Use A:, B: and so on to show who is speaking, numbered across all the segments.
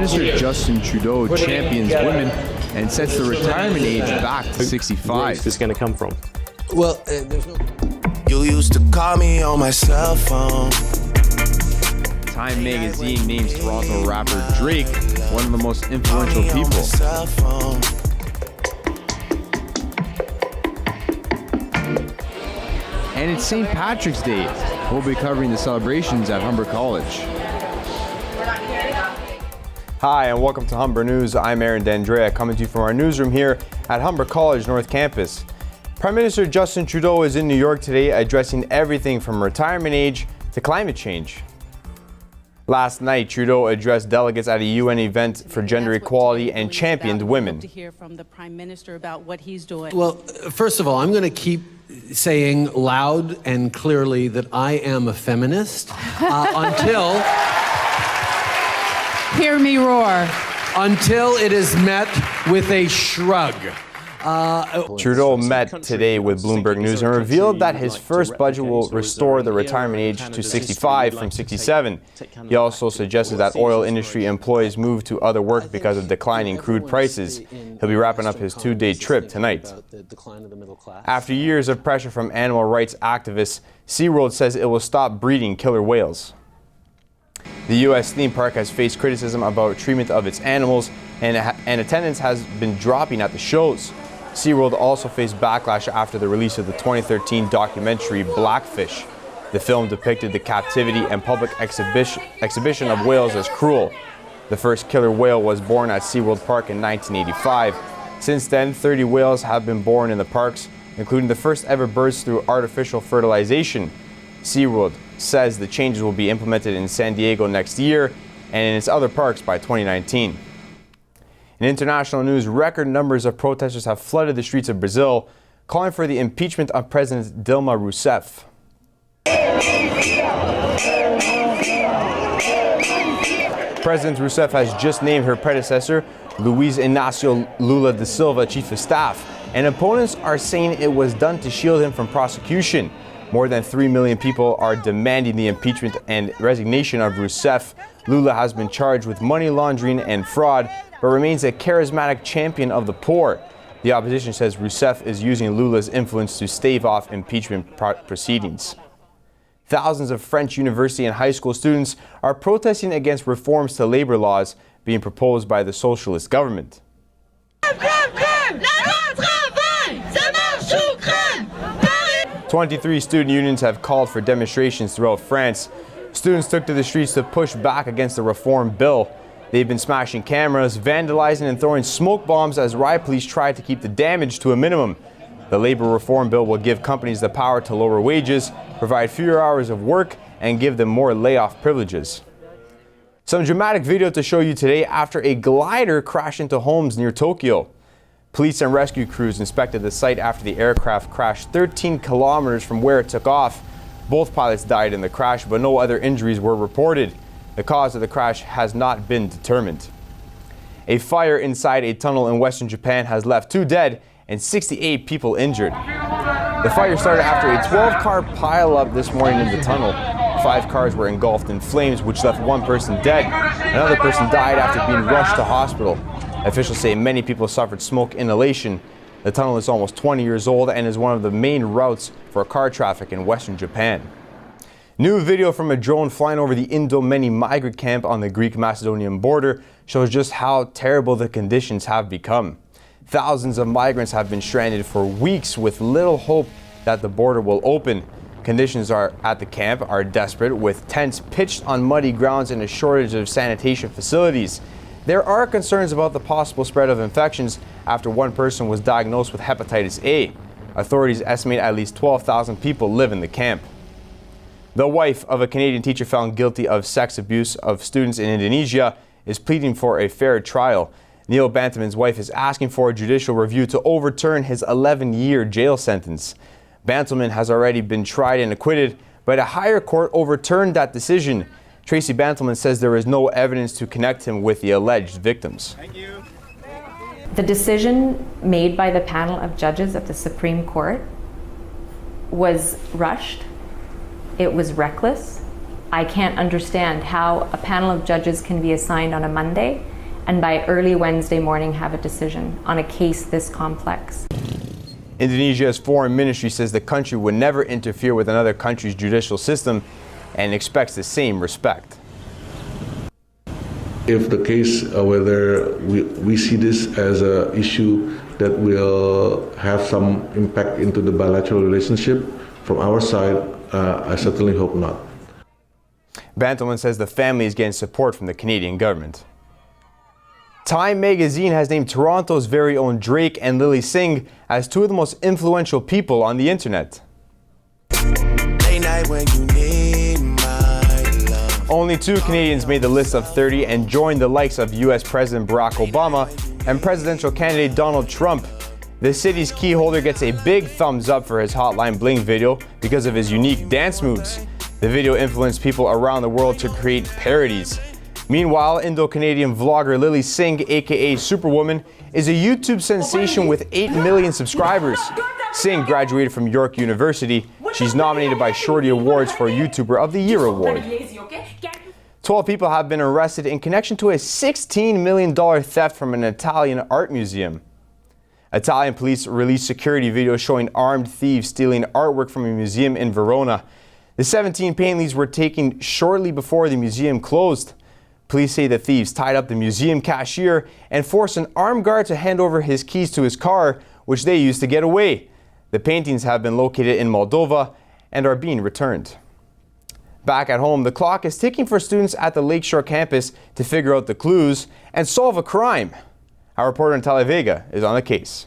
A: Minister Justin Trudeau champions women and sets the retirement age back to 65.
B: Where's this going to come from?
C: Well, there's no...
D: You used to call me on my cell phone.
A: Time magazine names Toronto rapper Drake one of the most influential people. And it's St. Patrick's Day. We'll be covering the celebrations at Humber College.
E: Hi, and welcome to Humber News. I'm Aaron D'Andrea, coming to you from our newsroom here at Humber College North Campus. Prime Minister Justin Trudeau is in New York today addressing everything from retirement age to climate change. Last night, Trudeau addressed delegates at a UN event for gender equality and championed women.
F: To hear from the Prime Minister about what he's doing.
C: Well, first of all, I'm going to keep saying loud and clearly that I am a feminist until...
F: Hear me roar.
C: Until it is met with a shrug.
E: Trudeau met today with Bloomberg News and revealed that his first budget will restore the retirement age to 65 from 67. He also suggested that oil industry employees move to other work because of declining crude prices. He'll be wrapping up his two-day trip tonight. After years of pressure from animal rights activists, SeaWorld says it will stop breeding killer whales. The U.S. theme park has faced criticism about treatment of its animals, and attendance has been dropping at the shows. SeaWorld also faced backlash after the release of the 2013 documentary Blackfish. The film depicted the captivity and public exhibition of whales as cruel. The first killer whale was born at SeaWorld Park in 1985. Since then, 30 whales have been born in the parks, including the first ever births through artificial fertilization. SeaWorld says the changes will be implemented in San Diego next year and in its other parks by 2019. In international news, record numbers of protesters have flooded the streets of Brazil, calling for the impeachment of President Dilma Rousseff. President Rousseff has just named her predecessor, Luiz Inácio Lula da Silva, chief of staff, and opponents are saying it was done to shield him from prosecution. More than 3 million people are demanding the impeachment and resignation of Rousseff. Lula has been charged with money laundering and fraud, but remains a charismatic champion of the poor. The opposition says Rousseff is using Lula's influence to stave off impeachment proceedings. Thousands of French university and high school students are protesting against reforms to labor laws being proposed by the socialist government. 23 student unions have called for demonstrations throughout France. Students took to the streets to push back against the reform bill. They've been smashing cameras, vandalizing and throwing smoke bombs as riot police try to keep the damage to a minimum. The labor reform bill will give companies the power to lower wages, provide fewer hours of work, and give them more layoff privileges. Some dramatic video to show you today after a glider crashed into homes near Tokyo. Police and rescue crews inspected the site after the aircraft crashed 13 kilometers from where it took off. Both pilots died in the crash, but no other injuries were reported. The cause of the crash has not been determined. A fire inside a tunnel in western Japan has left 2 dead and 68 people injured. The fire started after a 12-car pileup this morning in the tunnel. 5 cars were engulfed in flames, which left 1 person dead. Another person died after being rushed to hospital. Officials say many people suffered smoke inhalation. The tunnel is almost 20 years old and is one of the main routes for car traffic in western Japan. New video from a drone flying over the Indonesia migrant camp on the Greek-Macedonian border shows just how terrible the conditions have become. Thousands of migrants have been stranded for weeks with little hope that the border will open. Conditions at the camp are desperate, with tents pitched on muddy grounds and a shortage of sanitation facilities. There are concerns about the possible spread of infections after 1 person was diagnosed with hepatitis A. Authorities estimate at least 12,000 people live in the camp. The wife of a Canadian teacher found guilty of sex abuse of students in Indonesia is pleading for a fair trial. Neil Bantaman's wife is asking for a judicial review to overturn his 11-year jail sentence. Bantaman has already been tried and acquitted, but a higher court overturned that decision. Tracy Bantaman says there is no evidence to connect him with the alleged victims.
G: Thank you. The decision made by the panel of judges of the Supreme Court was rushed. It was reckless. I can't understand how a panel of judges can be assigned on a Monday and by early Wednesday morning have a decision on a case this complex.
E: Indonesia's foreign ministry says the country would never interfere with another country's judicial system and expects the same respect.
B: If the case, whether we see this as an issue that will have some impact into the bilateral relationship, from our side, I certainly hope not.
E: Bantelman says the family is getting support from the Canadian government. Time magazine has named Toronto's very own Drake and Lilly Singh as two of the most influential people on the internet.
D: Late night when you need my love.
E: Only 2 Canadians made the list of 30 and joined the likes of US President Barack Obama and presidential candidate Donald Trump. The city's key holder gets a big thumbs up for his Hotline Bling video because of his unique dance moves. The video influenced people around the world to create parodies. Meanwhile, Indo-Canadian vlogger Lilly Singh, aka Superwoman, is a YouTube sensation with 8 million subscribers. Singh graduated from York University. She's nominated by Shorty Awards for YouTuber of the Year award. 12 people have been arrested in connection to a $16 million theft from an Italian art museum. Italian police released security video showing armed thieves stealing artwork from a museum in Verona. The 17 paintings were taken shortly before the museum closed. Police say the thieves tied up the museum cashier and forced an armed guard to hand over his keys to his car, which they used to get away. The paintings have been located in Moldova and are being returned. Back at home, the clock is ticking for students at the Lakeshore campus to figure out the clues and solve a crime. Our reporter in Talavega is on the case.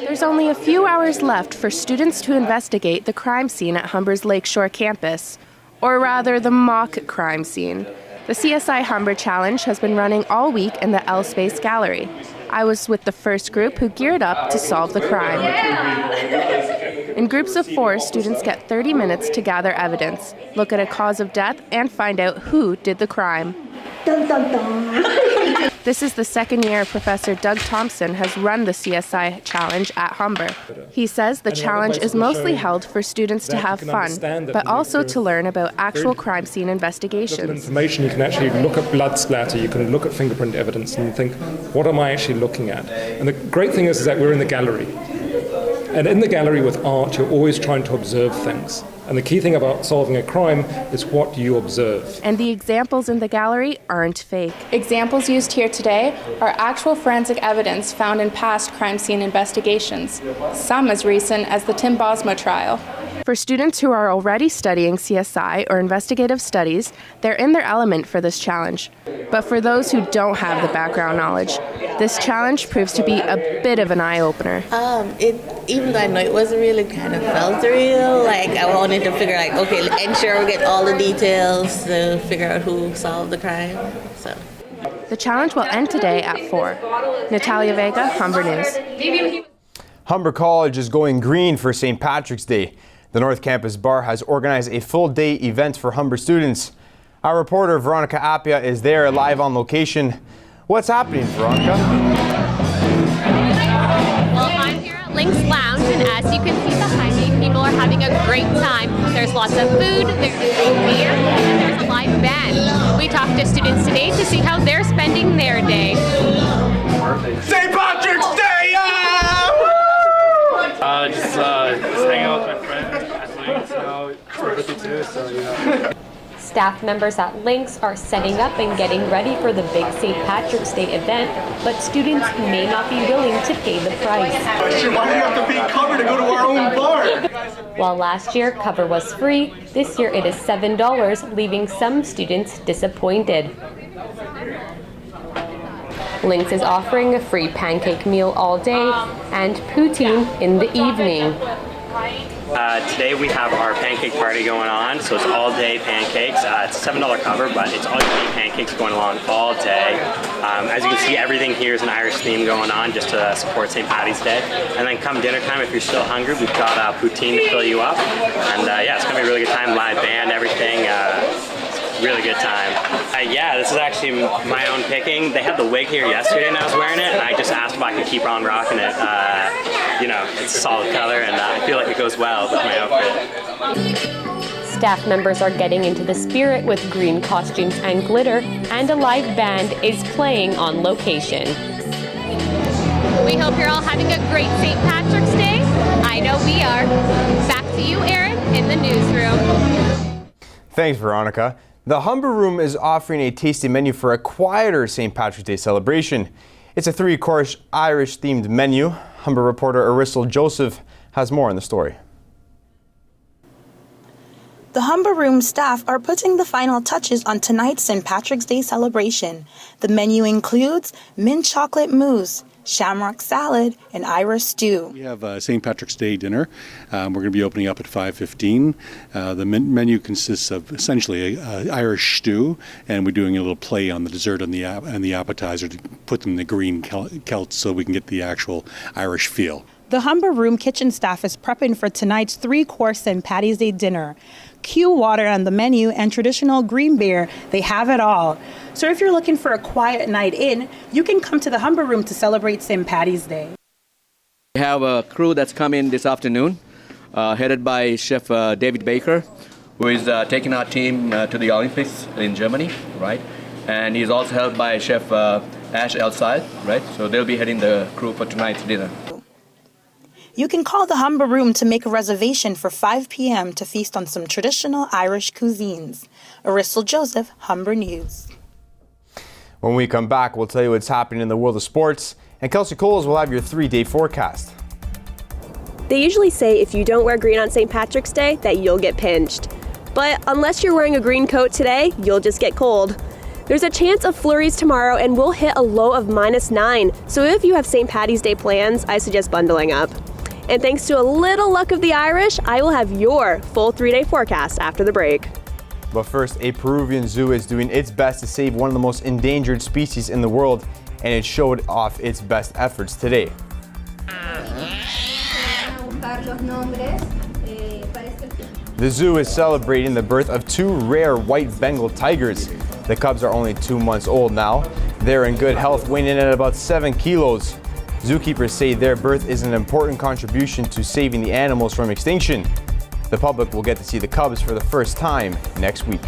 H: There's only a few hours left for students to investigate the crime scene at Humber's Lakeshore campus. Or rather, the mock crime scene. The CSI Humber Challenge has been running all week in the L Space Gallery. I was with the first group who geared up to solve the crime. In groups of 4, students get 30 minutes to gather evidence, look at a cause of death, and find out who did the crime. Dun, dun, dun. This is the second year Professor Doug Thompson has run the CSI Challenge at Humber. He says the challenge is mostly held for students to have fun, but also to learn about actual crime scene investigations.
I: Information, you can actually look at blood splatter, you can look at fingerprint evidence and think, what am I actually looking at? And the great thing is that we're in the gallery. And in the gallery with art, you're always trying to observe things. And the key thing about solving a crime is what you observe.
H: And the examples in the gallery aren't fake.
J: Examples used here today are actual forensic evidence found in past crime scene investigations, some as recent as the Tim Bosma trial.
H: For students who are already studying CSI or investigative studies, they're in their element for this challenge. But for those who don't have the background knowledge, this challenge proves to be a bit of an eye-opener.
K: Even though I know it wasn't really kind of felt real, like I wanted to figure ensure we get all the details to figure out who solved the crime. So.
H: The challenge will end today at 4. Natalia Vega, Humber News.
E: Humber College is going green for St. Patrick's Day. The North Campus Bar has organized a full-day event for Humber students. Our reporter Veronica Appia is there live on location. What's happening, Veronica?
L: Well, I'm here at Link's Lounge, and as you can see behind me, people are having a great time. There's lots of food, there's beer, and there's a live band. We talked to students today to see how they're spending their day.
M: St. Patrick's Day! Just hanging out with my friends, athletes, it's my birthday too, so
L: Staff members at Lynx are setting up and getting ready for the big St. Patrick's Day event, but students may not be willing to pay the price.
M: Why do we have to pay cover to go to our own bar?
L: While last year cover was free, this year it is $7, leaving some students disappointed. Lynx is offering a free pancake meal all day and poutine in the evening.
N: Today we have our pancake party going on, so it's all day pancakes. It's a $7 cover, but it's all day pancakes going along all day. As you can see, everything here is an Irish theme going on just to support St. Patty's Day. And then come dinner time, if you're still hungry, we've got poutine to fill you up. And yeah, it's going to be a really good time, live band, everything. Really good time. Yeah, this is actually my own picking. They had the wig here yesterday and I was wearing it, and I just asked if I could keep on rocking it. It's a solid color, and I feel like it goes well with my outfit.
L: Staff members are getting into the spirit with green costumes and glitter, and a live band is playing on location. We hope you're all having a great St. Patrick's Day. I know we are. Back to you, Aaron, in the newsroom.
E: Thanks, Veronica. The Humber Room is offering a tasty menu for a quieter St. Patrick's Day celebration. It's a 3-course Irish-themed menu. Humber reporter Arissel Joseph has more on the story.
O: The Humber Room staff are putting the final touches on tonight's St. Patrick's Day celebration. The menu includes mint chocolate mousse, shamrock salad, and Irish stew.
P: We have a St. Patrick's Day dinner. We're going to be opening up at 5:15. The menu consists of essentially an Irish stew, and we're doing a little play on the dessert and the appetizer to put them in the green celts so we can get the actual Irish feel.
O: The Humber Room kitchen staff is prepping for tonight's 3-course St. Patty's Day dinner. Q water on the menu and traditional green beer, they have it all. So if you're looking for a quiet night in, you can come to the Humber Room to celebrate St. Patty's Day.
Q: We have a crew that's coming this afternoon, headed by Chef David Baker, who is taking our team to the Olympics in Germany, right? And he's also helped by Chef Ash Elside, right? So they'll be heading the crew for tonight's dinner.
O: You can call the Humber Room to make a reservation for 5 p.m. to feast on some traditional Irish cuisines. Arissel Joseph, Humber News.
E: When we come back, we'll tell you what's happening in the world of sports, and Kelsey Coles will have your 3-day forecast.
R: They usually say if you don't wear green on St. Patrick's Day, that you'll get pinched. But unless you're wearing a green coat today, you'll just get cold. There's a chance of flurries tomorrow, and we'll hit a low of -9. So if you have St. Patty's Day plans, I suggest bundling up. And thanks to a little luck of the Irish, I will have your full 3-day forecast after the break.
E: But first, a Peruvian zoo is doing its best to save one of the most endangered species in the world, and it showed off its best efforts today. The zoo is celebrating the birth of 2 rare white Bengal tigers. The cubs are only 2 months old now. They're in good health, weighing in at about 7 kilos. Zookeepers say their birth is an important contribution to saving the animals from extinction. The public will get to see the cubs for the first time next week.